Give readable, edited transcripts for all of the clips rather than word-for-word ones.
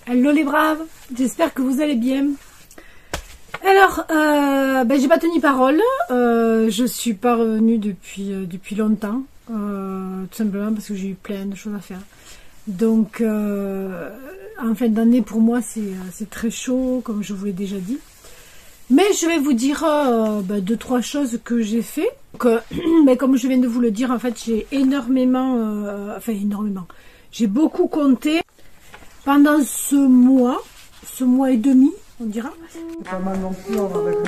Hello les braves, j'espère que vous allez bien. Alors, j'ai pas tenu parole, je suis pas revenue depuis longtemps, tout simplement parce que j'ai eu plein de choses à faire. Donc, en fin d'année pour moi c'est très chaud, comme je vous l'ai déjà dit. Mais je vais vous dire deux, trois choses que j'ai fait. Comme je viens de vous le dire, en fait j'ai énormément, j'ai beaucoup compté. Pendant ce mois et demi, on dira. Pas mal non plus, on va mettre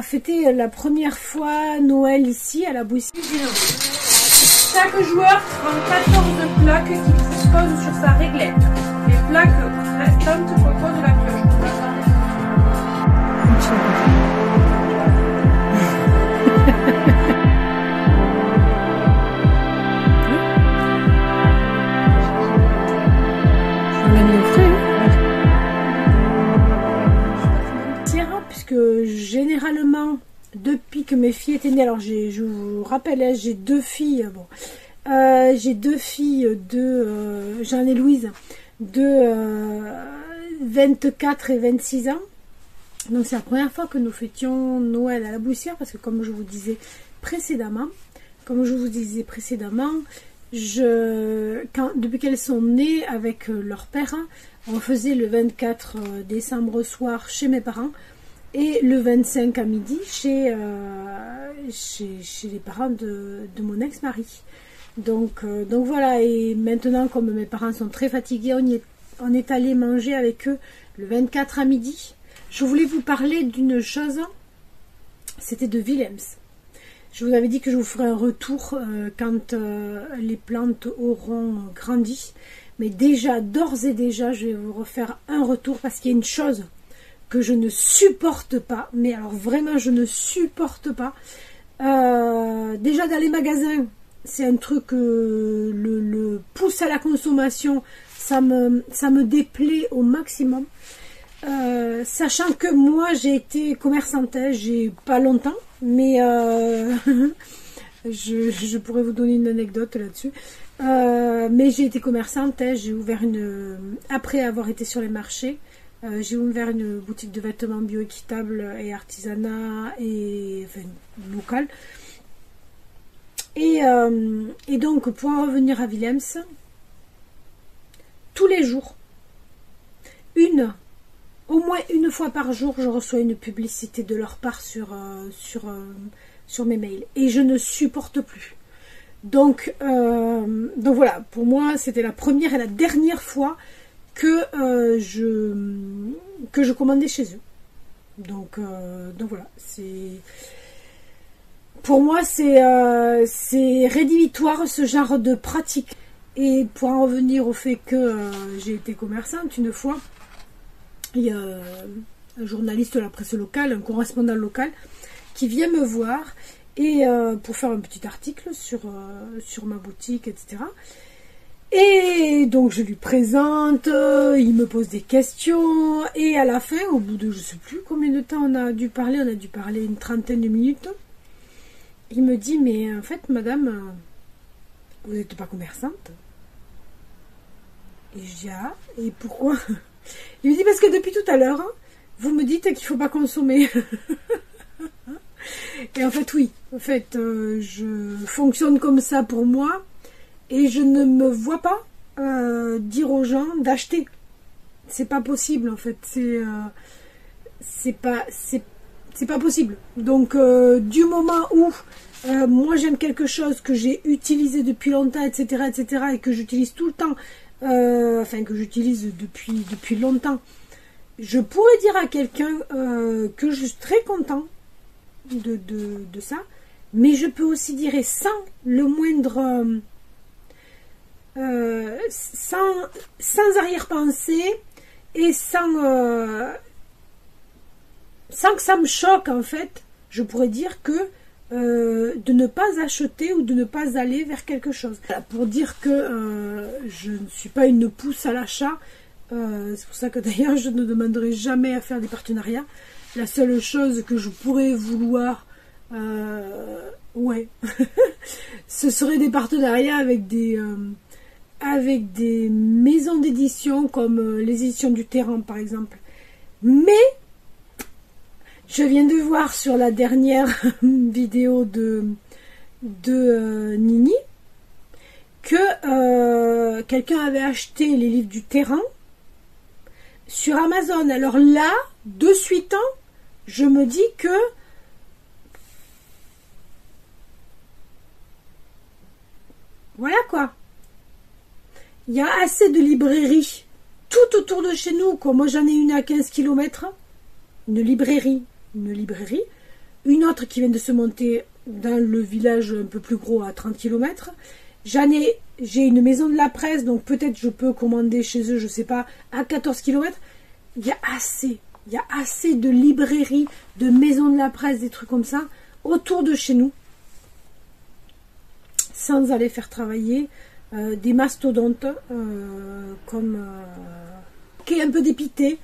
fêter la première fois Noël ici à la Boussy. Chaque joueur prend 14 plaques qu'il pose sur sa réglette. Les plaques restantes composent la pioche. Puisque généralement, depuis que mes filles étaient nées, alors je vous rappelle, j'ai deux filles, j'ai deux filles de Jeanne et Louise de 24 et 26 ans. Donc c'est la première fois que nous fêtions Noël à la Boussière, parce que comme je vous disais précédemment, depuis qu'elles sont nées avec leur père, on faisait le 24 décembre soir chez mes parents et le 25 à midi chez les parents de mon ex-mari. Donc voilà, et maintenant comme mes parents sont très fatigués, on est allé manger avec eux le 24 à midi. Je voulais vous parler d'une chose, c'était de Willems. Je vous avais dit que je vous ferai un retour quand les plantes auront grandi. Mais déjà, d'ores et déjà, je vais vous refaire un retour parce qu'il y a une chose que je ne supporte pas. Mais alors vraiment, je ne supporte pas. Déjà, dans les magasins, c'est un truc, le pouce à la consommation, ça me déplaît au maximum. Sachant que moi, j'ai été commerçante, j'ai pas longtemps. Mais je pourrais vous donner une anecdote là-dessus. Mais j'ai été commerçante, j'ai ouvert après avoir été sur les marchés, j'ai ouvert une boutique de vêtements bio-équitable et artisanat et local. Et donc, pour en revenir à Willems, tous les jours, au moins une fois par jour, je reçois une publicité de leur part sur mes mails. Et je ne supporte plus. Donc voilà, pour moi, c'était la première et la dernière fois que je commandais chez eux. Donc voilà, pour moi, c'est rédhibitoire ce genre de pratique. Et pour en revenir au fait que j'ai été commerçante une fois, il y a un journaliste de la presse locale, un correspondant local, qui vient me voir et pour faire un petit article sur ma boutique, etc. Et donc je lui présente, il me pose des questions, et à la fin, au bout de je sais plus combien de temps on a dû parler une trentaine de minutes, il me dit, mais en fait madame, vous n'êtes pas commerçante? Et je dis, ah, et pourquoi? Il me dit, parce que depuis tout à l'heure, vous me dites qu'il ne faut pas consommer. Et en fait, oui. En fait, je fonctionne comme ça pour moi. et je ne me vois pas dire aux gens d'acheter. C'est pas possible en fait, c'est pas possible. Donc du moment où moi j'aime quelque chose que j'ai utilisé depuis longtemps, etc., et que j'utilise tout le temps, enfin que j'utilise depuis longtemps, je pourrais dire à quelqu'un que je suis très content de ça, mais je peux aussi dire, et sans le moindre sans arrière-pensée et sans que ça me choque en fait, je pourrais dire que de ne pas acheter ou de ne pas aller vers quelque chose. Voilà, pour dire que je ne suis pas une pousse à l'achat, c'est pour ça que d'ailleurs je ne demanderai jamais à faire des partenariats. La seule chose que je pourrais vouloir, ouais, ce serait des partenariats avec des maisons d'édition comme les éditions du Terrain par exemple. Mais je viens de voir sur la dernière vidéo de Nini que quelqu'un avait acheté les livres du Terrain sur Amazon. Alors là, de suite, je me dis que voilà quoi. Il y a assez de librairies tout autour de chez nous, quoi. Moi, j'en ai une à 15 km, une librairie, une autre qui vient de se monter dans le village un peu plus gros à 30 km. J'ai une maison de la presse, donc peut-être je peux commander chez eux, je sais pas, à 14 km. Il y a assez de librairies, de maisons de la presse, des trucs comme ça, autour de chez nous, sans aller faire travailler des mastodontes qui est un peu dépité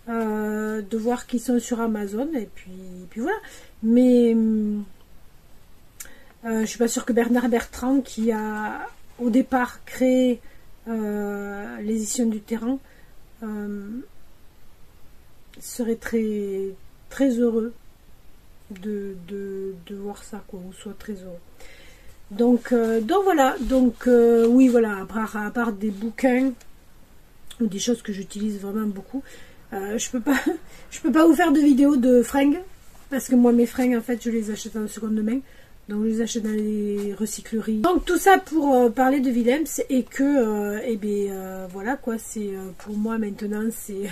de voir qu'ils sont sur Amazon, et puis voilà. Mais je suis pas sûre que Bernard Bertrand, qui a au départ créé les éditions du Terrain, serait très très heureux de voir ça, quoi, ou soit très heureux. Donc voilà, oui, voilà, à part des bouquins ou des choses que j'utilise vraiment beaucoup, je peux pas vous faire de vidéos de fringues, parce que moi mes fringues en fait je les achète en seconde main, donc je les achète dans les recycleries. Donc tout ça pour parler de Willems, et que voilà quoi, c'est pour moi maintenant c'est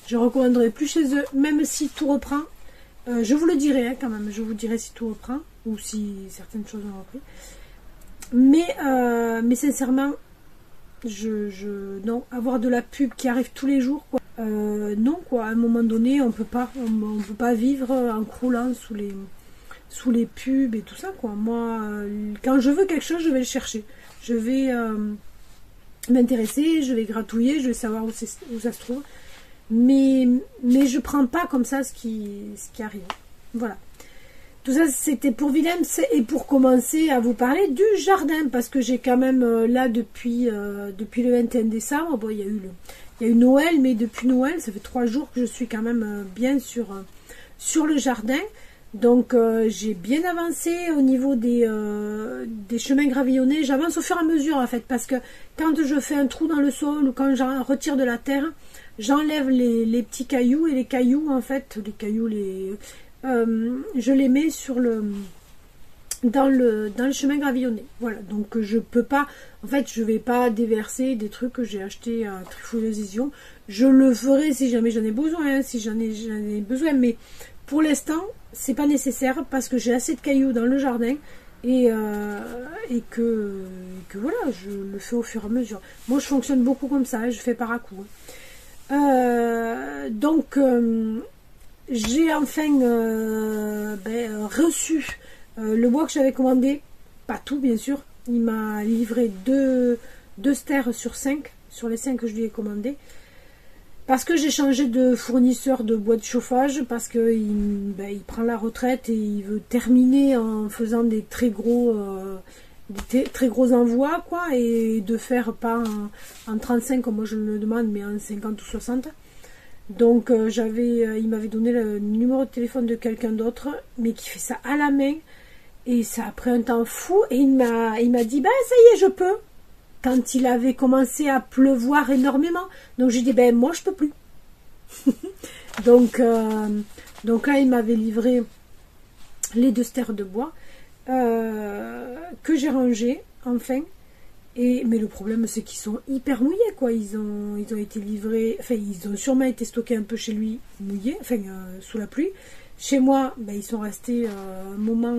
je recommanderai plus chez eux, même si tout reprend. Je vous le dirai quand même, je vous dirai si tout reprend ou si certaines choses ont repris. Mais sincèrement, non, avoir de la pub qui arrive tous les jours, quoi. Non quoi, à un moment donné, on peut pas vivre en croulant sous les pubs et tout ça, quoi. Moi, quand je veux quelque chose, je vais le chercher. Je vais m'intéresser, je vais gratouiller, je vais savoir où ça se trouve. Mais je prends pas comme ça ce qui arrive. Voilà. Tout ça, c'était pour Willems, et pour commencer à vous parler du jardin, parce que j'ai quand même là depuis le 21 décembre, bon, il y a eu Noël, mais depuis Noël, ça fait 3 jours que je suis quand même bien sur le jardin. Donc j'ai bien avancé au niveau des chemins gravillonnés. J'avance au fur et à mesure en fait, parce que quand je fais un trou dans le sol ou quand j'en retire de la terre, j'enlève les petits cailloux, et les cailloux en fait, je les mets dans le chemin gravillonné. Voilà, donc je peux pas, en fait je vais pas déverser des trucs que j'ai achetés à Trifouille-les-Isions. Je le ferai si jamais j'en ai besoin, hein, si j'en ai besoin, mais pour l'instant c'est pas nécessaire, parce que j'ai assez de cailloux dans le jardin, et que voilà, je le fais au fur et à mesure. Moi je fonctionne beaucoup comme ça, je fais par à coup. Donc j'ai enfin reçu le bois que j'avais commandé, pas tout bien sûr. Il m'a livré deux stères sur 5, sur les 5 que je lui ai commandé, parce que j'ai changé de fournisseur de bois de chauffage, parce que il prend la retraite et il veut terminer en faisant des très gros envois, quoi, et de faire pas en 35 comme moi je le demande, mais en 50 ou 60. Donc il m'avait donné le numéro de téléphone de quelqu'un d'autre, mais qui fait ça à la main, Et ça a pris un temps fou. Et il m'a dit, ben ça y est, je peux. Quand il avait commencé à pleuvoir énormément. Donc j'ai dit, ben moi je peux plus. donc là, il m'avait livré les 2 stères de bois que j'ai rangés, enfin. Mais le problème, c'est qu'ils sont hyper mouillés, quoi. Ils ont été livrés, enfin, ils ont sûrement été stockés un peu chez lui, mouillés, enfin, sous la pluie. Chez moi, ben, ils sont restés un moment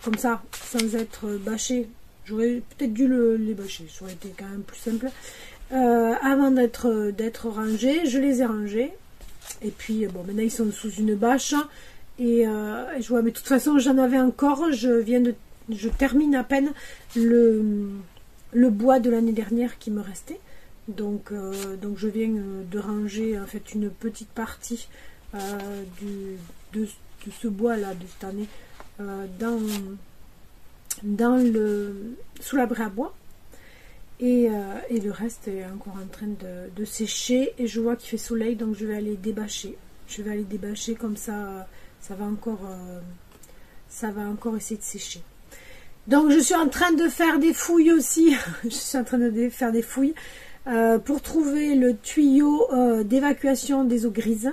comme ça, sans être bâchés. J'aurais peut-être dû les bâcher, ça aurait été quand même plus simple. Avant d'être rangés, je les ai rangés. Et puis, bon, maintenant, ils sont sous une bâche. Et je vois, mais de toute façon, j'en avais encore. Je termine à peine le bois de l'année dernière qui me restait. Donc je viens de ranger en fait une petite partie de ce bois là de cette année sous l'abri à bois. Et le reste est encore en train de sécher. Et je vois qu'il fait soleil, donc je vais aller débâcher. Je vais aller débâcher comme ça, ça va encore essayer de sécher. Donc je suis en train de faire des fouilles aussi. Je suis en train de faire des fouilles pour trouver le tuyau d'évacuation des eaux grises.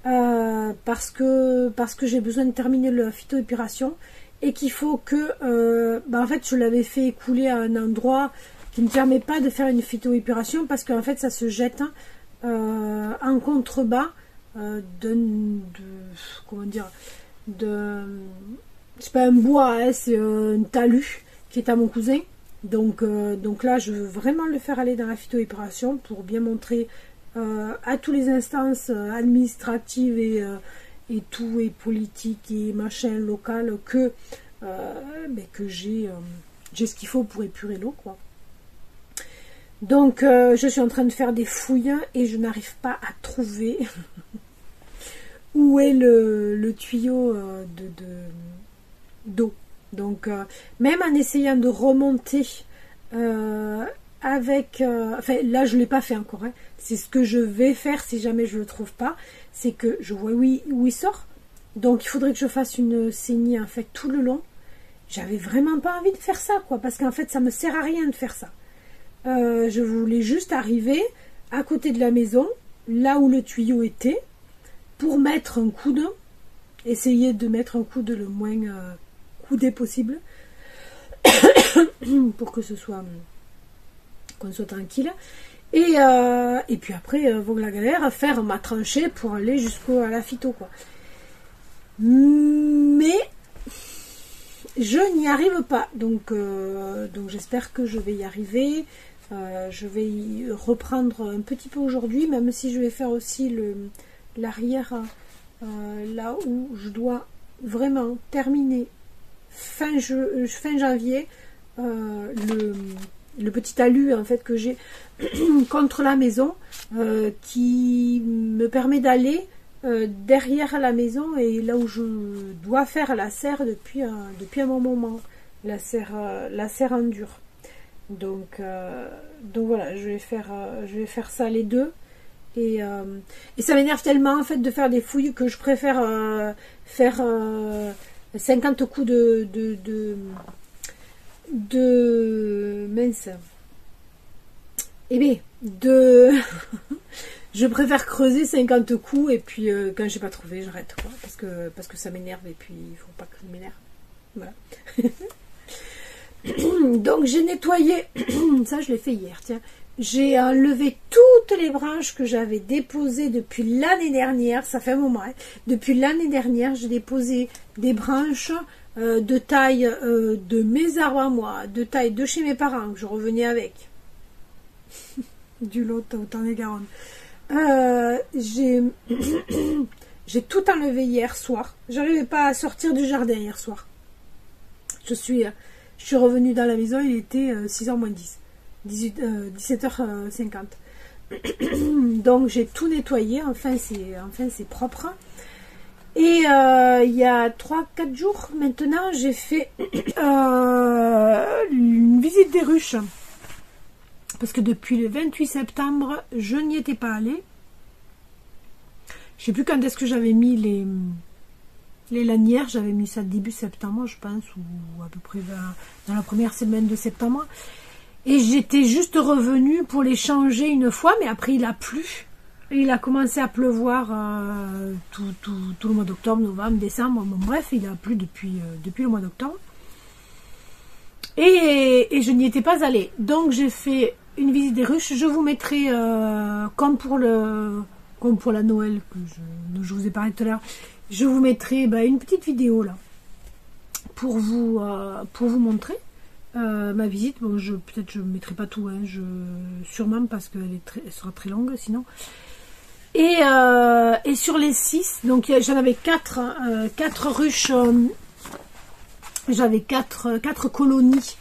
Parce que j'ai besoin de terminer la phytoépuration. Et qu'il faut que... en fait, je l'avais fait écouler à un endroit qui ne permet pas de faire une phytoépuration. Parce qu'en fait, ça se jette en contrebas comment dire, c'est pas un bois, hein, c'est un talus qui est à mon cousin. Donc là, je veux vraiment le faire aller dans la phytoépuration pour bien montrer à toutes les instances administratives et tout, et politique et machin local, que j'ai ce qu'il faut pour épurer l'eau, quoi. Donc je suis en train de faire des fouilles et je n'arrive pas à trouver où est le tuyau d'eau. Donc même en essayant de remonter enfin là je ne l'ai pas fait encore, hein. C'est ce que je vais faire si jamais je ne le trouve pas, c'est que je vois où il sort. Donc il faudrait que je fasse une saignée en fait tout le long. J'avais vraiment pas envie de faire ça, quoi, parce qu'en fait ça me sert à rien de faire ça. Je voulais juste arriver à côté de la maison, là où le tuyau était, pour mettre un coude, essayer de mettre un coude le moins coudé possible, pour que qu'on soit tranquille. Et puis après, vaut la galère, faire ma tranchée pour aller jusqu'à la phyto, quoi. Mais je n'y arrive pas, donc j'espère que je vais y arriver. Je vais y reprendre un petit peu aujourd'hui, même si je vais faire aussi l'arrière, là où je dois vraiment terminer fin janvier, le petit talus en fait que j'ai contre la maison, qui me permet d'aller derrière la maison, et là où je dois faire la serre depuis un bon moment, la serre en dur. Donc voilà, je vais faire ça les deux, et ça m'énerve tellement en fait de faire des fouilles que je préfère faire 50 coups de mince. Eh bien, je préfère creuser 50 coups, et puis quand j'ai pas trouvé, j'arrête, quoi, parce que ça m'énerve, et puis il faut pas que je m'énerve. Voilà. Donc j'ai nettoyé, ça je l'ai fait hier, tiens. J'ai enlevé toutes les branches que j'avais déposées depuis l'année dernière. Ça fait un moment, hein. Depuis l'année dernière, j'ai déposé des branches de taille de mes arbres à moi, de taille de chez mes parents, que je revenais avec. Du lot au Tarn-et-Garonne. J'ai tout enlevé hier soir. J'arrivais pas à sortir du jardin hier soir. Je suis revenue dans la maison, il était 6h moins 10. 17h50. Donc j'ai tout nettoyé, enfin c'est propre. Et il y a 3-4 jours maintenant, j'ai fait une visite des ruches. Parce que depuis le 28 septembre, je n'y étais pas allée. Je ne sais plus quand est-ce que j'avais mis les lanières, j'avais mis ça début septembre, je pense, ou à peu près dans la première semaine de septembre. Et j'étais juste revenue pour les changer une fois, mais après il a plu. Et il a commencé à pleuvoir tout le mois d'octobre, novembre, décembre. Bon, bref, il a plu depuis le mois d'octobre. Et je n'y étais pas allée. Donc j'ai fait une visite des ruches. Je vous mettrai, comme pour la Noël dont je vous ai parlé tout à l'heure, je vous mettrai une petite vidéo là pour vous montrer ma visite. Bon, peut-être je ne mettrai pas tout, hein, sûrement parce qu'elle sera très longue sinon. Et sur les 6, donc j'en avais 4 ruches, j'avais 4 colonies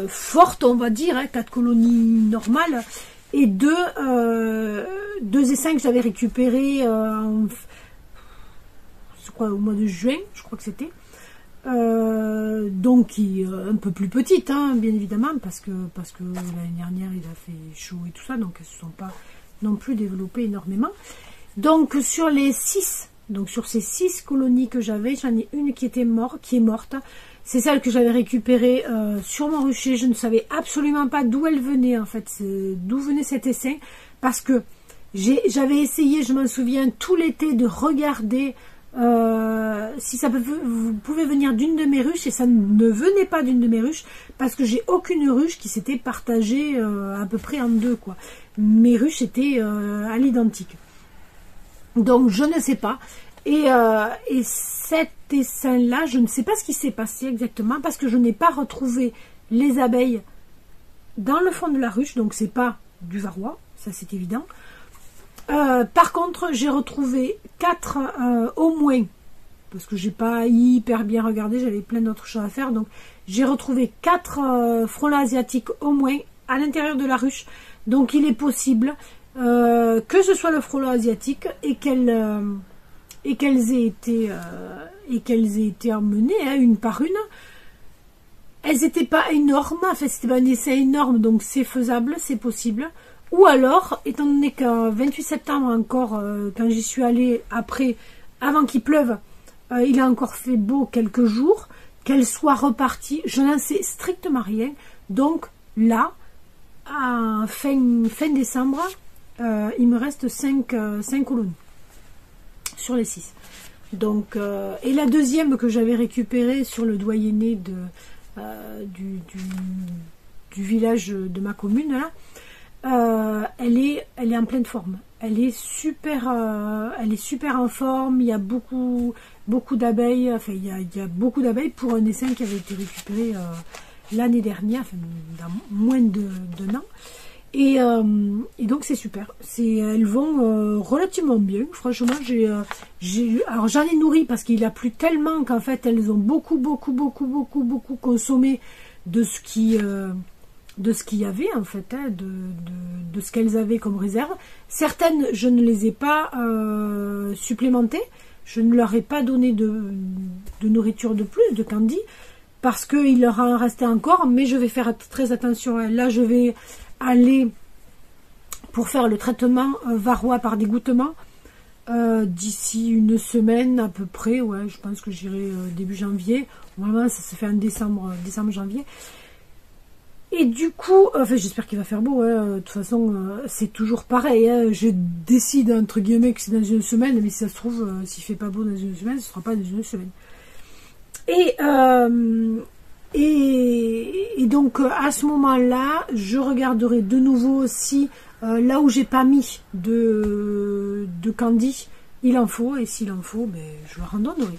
fortes, on va dire, hein, 4 colonies normales, et 2 essaims que j'avais récupérés au mois de juin, je crois que c'était. Donc un peu plus petites, hein, bien évidemment, parce que l'année dernière il a fait chaud et tout ça, donc elles ne se sont pas non plus développées énormément. Donc sur les 6, donc sur ces 6 colonies que j'avais, j'en ai une qui est morte. C'est celle que j'avais récupérée sur mon rucher. Je ne savais absolument pas d'où elle venait en fait, d'où venait cet essaim, parce que j'avais essayé, je m'en souviens, tout l'été de regarder si vous pouvez venir d'une de mes ruches, et ça ne venait pas d'une de mes ruches, parce que j'ai aucune ruche qui s'était partagée à peu près en 2, quoi. Mes ruches étaient à l'identique. Donc je ne sais pas. Et cet essaim-là, je ne sais pas ce qui s'est passé exactement, parce que je n'ai pas retrouvé les abeilles dans le fond de la ruche, donc c'est pas du varroa, ça c'est évident. Par contre, j'ai retrouvé 4 au moins, parce que j'ai pas hyper bien regardé, j'avais plein d'autres choses à faire, donc j'ai retrouvé 4 frelons asiatiques au moins à l'intérieur de la ruche. Donc il est possible que ce soit le frelon asiatique et qu'elles aient été emmenées, hein, une par une. Elles n'étaient pas énormes, enfin c'était pas un essai énorme, donc c'est faisable, c'est possible. Ou alors, étant donné qu'en 28 septembre encore, quand j'y suis allée avant qu'il pleuve, il a encore fait beau quelques jours, qu'elle soit repartie, je n'en sais strictement rien. Donc là, à fin décembre, il me reste 5 colonies sur les 6. Donc, et la deuxième que j'avais récupérée sur le doyenné du village de ma commune, là, elle est en pleine forme. Elle est super en forme. Il y a beaucoup d'abeilles. Enfin, il y a beaucoup d'abeilles pour un essaim qui avait été récupéré l'année dernière, enfin, dans moins d'un an. Et donc c'est super. Elles vont relativement bien. Franchement, alors j'en ai nourri parce qu'il a plu tellement qu'en fait elles ont beaucoup consommé de ce qu'il y avait en fait, hein, de ce qu'elles avaient comme réserve. Certaines, je ne les ai pas supplémentées, je ne leur ai pas donné de nourriture de plus, de candy, parce qu'il leur en restait encore, mais je vais faire très attention. Là, je vais aller pour faire le traitement varroa par dégouttement d'ici une semaine à peu près. Ouais, je pense que j'irai début janvier. Normalement, ça se fait en décembre-janvier. Et du coup, enfin j'espère qu'il va faire beau, hein. De toute façon c'est toujours pareil, hein. Je décide entre guillemets que c'est dans une semaine, mais si ça se trouve, s'il fait pas beau dans une semaine, ce sera pas dans une semaine. Et donc à ce moment-là, je regarderai de nouveau si là où j'ai pas mis de candy, il en faut, et s'il en faut, ben, je leur en donnerai.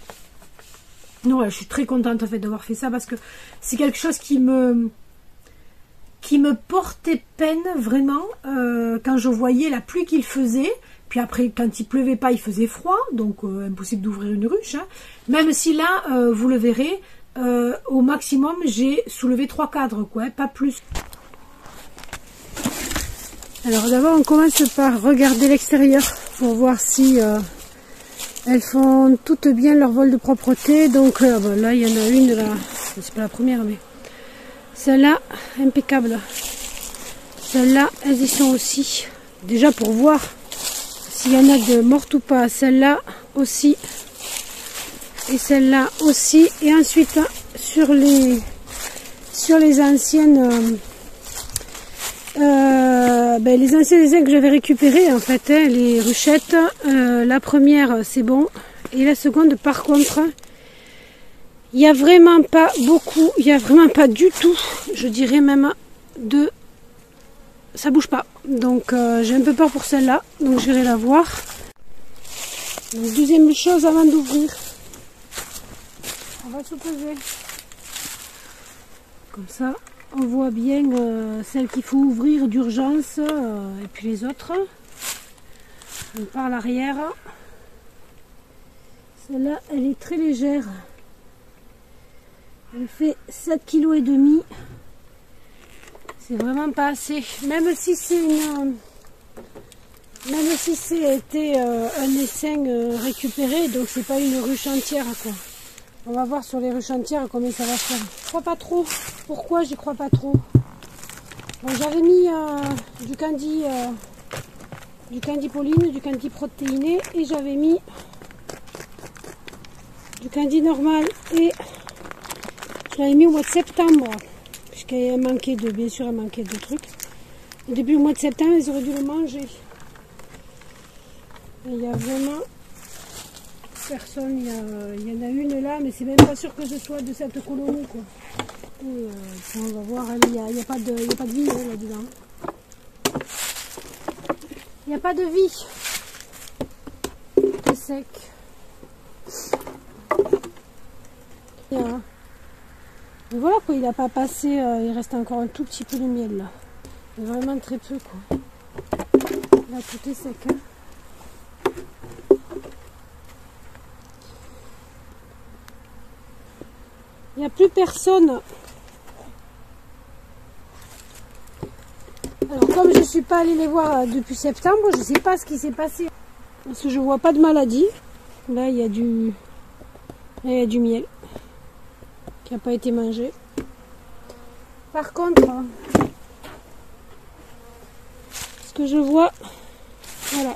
Non, je suis très contente en fait d'avoir fait ça, parce que c'est quelque chose qui me portait peine vraiment quand je voyais la pluie qu'il faisait. Puis après, quand il pleuvait pas, il faisait froid, donc impossible d'ouvrir une ruche, hein. Même si là, vous le verrez, au maximum, j'ai soulevé 3 cadres, quoi, hein, pas plus. Alors d'abord, on commence par regarder l'extérieur pour voir si elles font toutes bien leur vol de propreté. Donc bon, là, il y en a une, là, c'est pas la première, mais celle-là, impeccable. Celle-là, elles y sont aussi. Déjà pour voir s'il y en a de mortes ou pas. Celle-là aussi. Et celle-là aussi. Et ensuite, sur les anciennes... les anciens dessins que j'avais récupérés, en fait, hein, les ruchettes. La première, c'est bon. Et la seconde, par contre, il n'y a vraiment pas beaucoup. Il n'y a vraiment pas du tout. Je dirais même de... Ça bouge pas. Donc, j'ai un peu peur pour celle-là. Donc, j'irai la voir. Donc, deuxième chose avant d'ouvrir. On va se poser. Comme ça, on voit bien celle qu'il faut ouvrir d'urgence et puis les autres. Donc, par l'arrière. Celle-là, elle est très légère. Elle fait 7,5 kg. C'est vraiment pas assez. Même si c'est été un essaim récupéré, donc c'est pas une ruche entière, quoi. On va voir sur les ruches entières combien ça va faire. Je crois pas trop. Pourquoi j'y crois pas trop? Bon, j'avais mis du candy Pauline, du candy protéiné, et j'avais mis du candy normal, et je l'avais mis au mois de septembre, puisqu'il manquait de, bien sûr, il manquait de trucs. Et depuis le mois de septembre, ils auraient dû le manger. Et il y a vraiment personne. Il y en a une là, mais c'est même pas sûr que ce soit de cette colonie, quoi. On va voir, il n'y a pas de vie là-dedans. Il n'y a pas de vie. C'est sec. Et voilà, quoi, il n'a pas passé, il reste encore un tout petit peu de miel là. Mais vraiment très peu, quoi. Là, tout est sec, hein. Il n'y a plus personne. Alors, comme je ne suis pas allée les voir depuis septembre, je ne sais pas ce qui s'est passé. Parce que je ne vois pas de maladie. Là, il y a du miel qui n'a pas été mangé. Par contre, ce que je vois, voilà,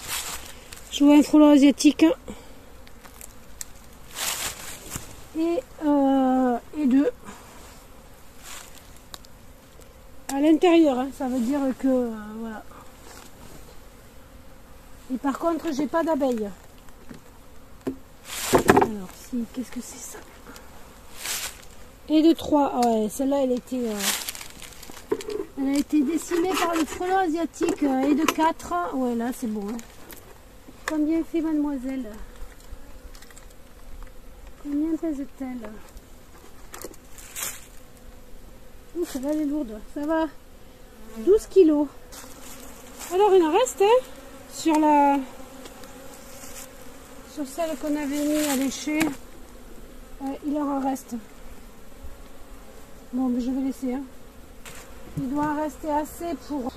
je vois un frelon asiatique et deux à l'intérieur, hein, ça veut dire que voilà. Et par contre, j'ai pas d'abeilles. Alors, si, qu'est-ce que c'est ça? Et de 3, ouais, celle-là, elle a été décimée par le frelon asiatique. Et de 4, ouais, là, c'est bon. Hein. Combien fait mademoiselle? Combien pèse-t-elle? Ouh, ça va, elle est lourde. Ça va. 12 kilos. Alors, il en reste, hein, sur celle qu'on avait mis à lécher. Il en reste. Bon, mais je vais laisser. Hein. Il doit en rester assez pour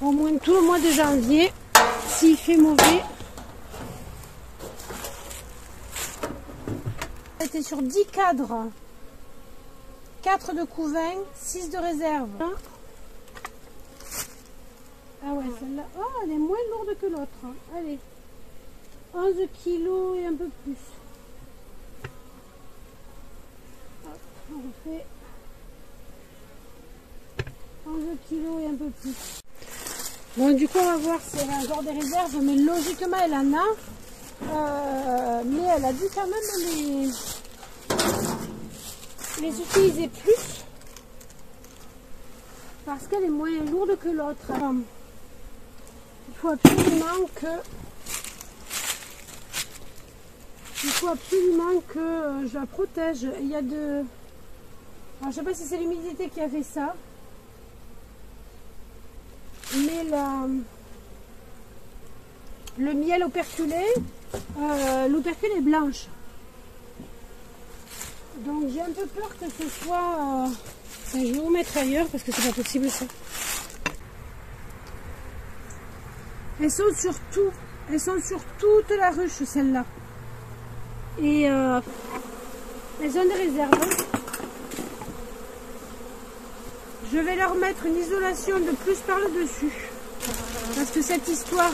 au moins tout le mois de janvier. S'il fait mauvais. C'était sur 10 cadres. 4 de couvain, 6 de réserve. Ah ouais, celle-là, oh, elle est moins lourde que l'autre. Hein. Allez, 11 kilos et un peu plus. Hop, on refait 11 kilos et un peu plus. Bon, du coup, on va voir si elle a encore des réserves, mais logiquement, elle en a. Mais elle a dû quand même les utiliser plus parce qu'elle est moins lourde que l'autre. Il faut absolument que je la protège. Il y a de... Alors, je ne sais pas si c'est l'humidité qui a fait ça, mais le miel operculé, l'opercule est blanche. Donc j'ai un peu peur que ce soit... je vais vous mettre ailleurs parce que c'est pas possible ça. Elles sont sur toute la ruche, celles-là. Et elles ont des réserves. Je vais leur mettre une isolation de plus par le dessus. Parce que cette histoire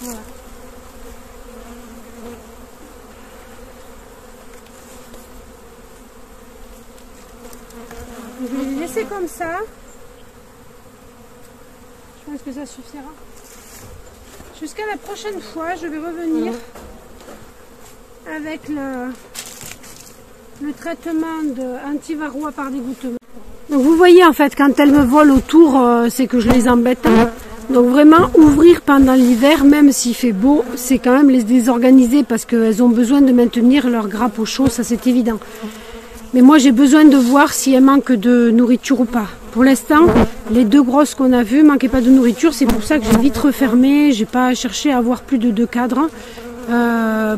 Voilà. Je vais les laisser comme ça. Je pense que ça suffira. Jusqu'à la prochaine fois, je vais revenir avec le traitement anti-varroa par dégouttement. Donc vous voyez en fait quand elles me volent autour, c'est que je les embête. Donc vraiment ouvrir pendant l'hiver, même s'il fait beau, c'est quand même les désorganiser parce qu'elles ont besoin de maintenir leur grappe au chaud, ça c'est évident. Mais moi j'ai besoin de voir si elles manquent de nourriture ou pas. Pour l'instant, les deux grosses qu'on a vues manquaient pas de nourriture, c'est pour ça que j'ai vite refermé, j'ai pas cherché à avoir plus de 2 cadres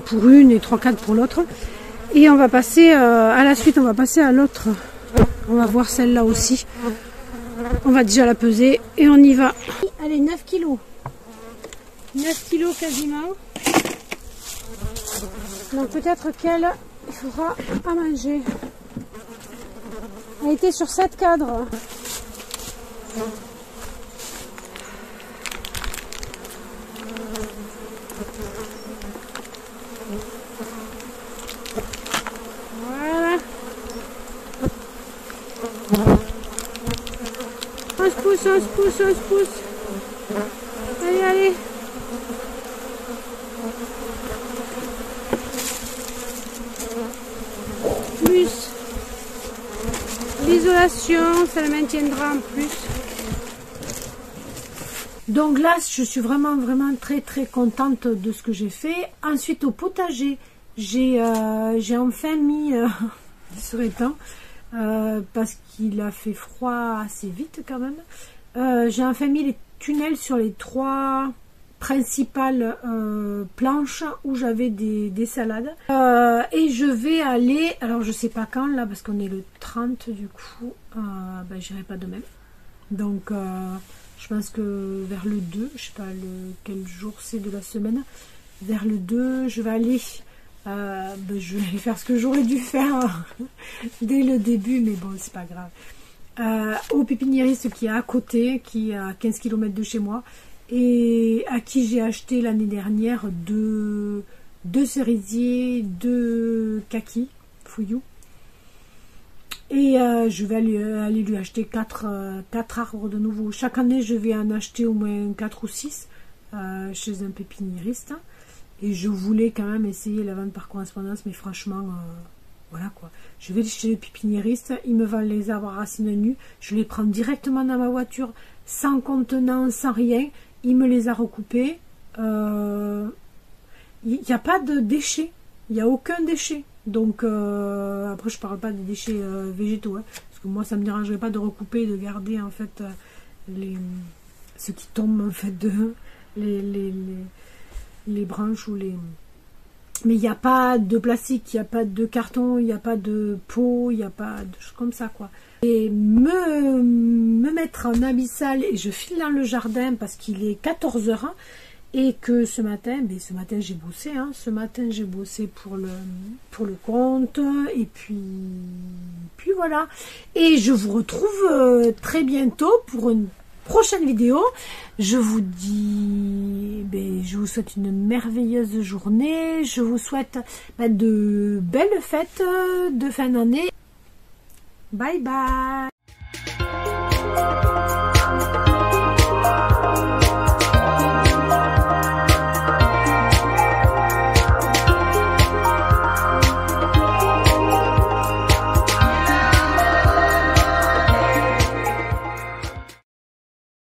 pour une et 3 cadres pour l'autre. Et on va passer à la suite, on va passer à l'autre. On va voir celle-là aussi. On va déjà la peser et on y va. Allez, 9 kilos. 9 kilos quasiment. Donc peut-être qu'elle, il faudra à manger. Elle était sur 7 cadres. Voilà. On se pousse, on se pousse, on se pousse. Allez, allez. Plus l'isolation, ça le maintiendra en plus. Donc là, je suis vraiment très contente de ce que j'ai fait. Ensuite, au potager, j'ai enfin mis, il serait temps, parce qu'il a fait froid assez vite quand même. J'ai enfin mis les tunnels sur les 3 principales planches où j'avais des salades. Et je vais aller, alors je sais pas quand là, parce qu'on est le 30 du coup, ben, j'irai pas demain. Donc je pense que vers le 2, je sais pas quel jour c'est de la semaine, vers le 2, je vais aller, ben, je vais faire ce que j'aurais dû faire dès le début, mais bon, c'est pas grave. Au pépiniériste qui est à côté, qui est à 15 km de chez moi, et à qui j'ai acheté l'année dernière 2 cerisiers, 2 kakis, fouillous. Et je vais aller lui acheter 4 arbres de nouveau. Chaque année, je vais en acheter au moins 4 ou 6 chez un pépiniériste. Et je voulais quand même essayer la vente par correspondance, mais franchement, voilà quoi. Je vais chez le pépiniériste, il me vend les arbres à racines nues. Je les prends directement dans ma voiture, sans contenant, sans rien. Il me les a recoupés. Il n'y a pas de déchets. Il n'y a aucun déchet. Donc, après, je parle pas des déchets végétaux. Hein, parce que moi, ça me dérangerait pas de recouper et de garder, en fait, ce qui tombe, en fait, les branches ou les... Mais il n'y a pas de plastique, il n'y a pas de carton, il n'y a pas de pot, il n'y a pas de choses comme ça, quoi. Et me mettre en habit sale et je file dans le jardin parce qu'il est 14 h et que ce matin j'ai bossé, hein, ce matin j'ai bossé pour le compte et puis voilà. Et je vous retrouve très bientôt pour une prochaine vidéo. Je vous dis, je vous souhaite une merveilleuse journée. Je vous souhaite de belles fêtes de fin d'année. Bye bye.